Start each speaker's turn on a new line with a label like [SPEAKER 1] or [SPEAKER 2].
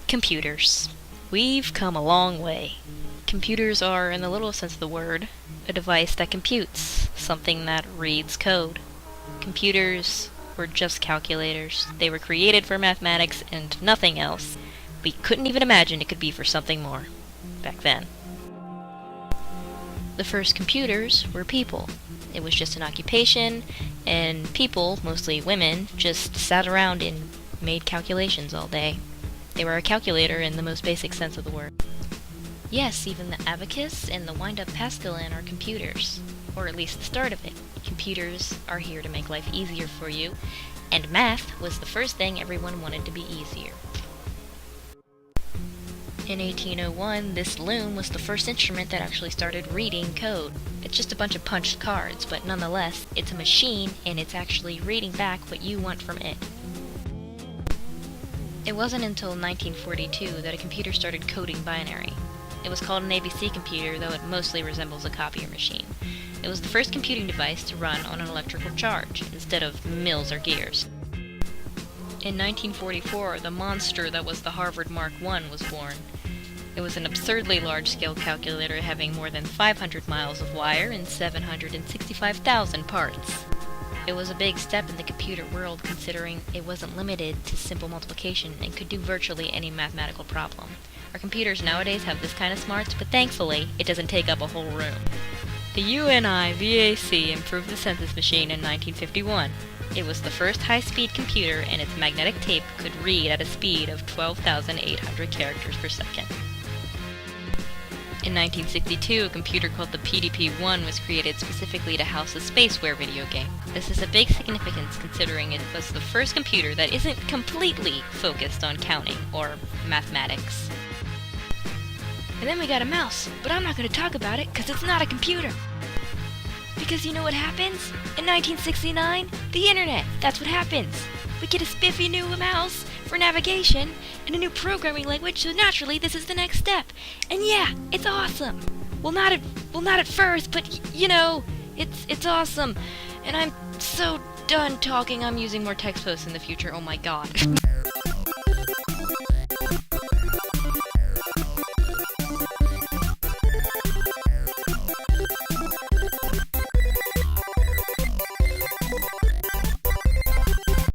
[SPEAKER 1] Computers. We've come a long way. Computers are, in the literal sense of the word, a device that computes, something that reads code. Computers were just calculators. They were created for mathematics and nothing else. We couldn't even imagine it could be for something more back then. The first computers were people. It was just an occupation, and people, mostly women, just sat around and made calculations all day. They were a calculator in the most basic sense of the word. Yes, even the abacus and the wind-up Pascaline are computers, or at least the start of it. Computers are here to make life easier for you, and math was the first thing everyone wanted to be easier. In 1801, this loom was the first instrument that actually started reading code. It's just a bunch of punched cards, but nonetheless, it's a machine and it's actually reading back what you want from it. It wasn't until 1942 that a computer started coding binary. It was called an ABC computer, though it mostly resembles a copier machine. It was the first computing device to run on an electrical charge, instead of mills or gears. In 1944, the monster that was the Harvard Mark I was born. It was an absurdly large-scale calculator having more than 500 miles of wire and 765,000 parts. It was a big step in the computer world, considering it wasn't limited to simple multiplication and could do virtually any mathematical problem. Our computers nowadays have this kind of smarts, but thankfully, it doesn't take up a whole room. The UNIVAC improved the census machine in 1951. It was the first high-speed computer, and its magnetic tape could read at a speed of 12,800 characters per second. In 1962, a computer called the PDP-1 was created specifically to house a spaceware video game. This is a big significance considering it was the first computer that isn't completely focused on counting or mathematics. And then we got a mouse, but I'm not going to talk about it because it's not a computer. Because you know what happens? In 1969, the internet, that's what happens. We get a spiffy new mouse for navigation and a new programming language, so naturally this is the next step. And yeah, it's awesome. Well, not at first, but you know, it's awesome. And I'm so done talking. I'm using more text posts in the future. Oh my god.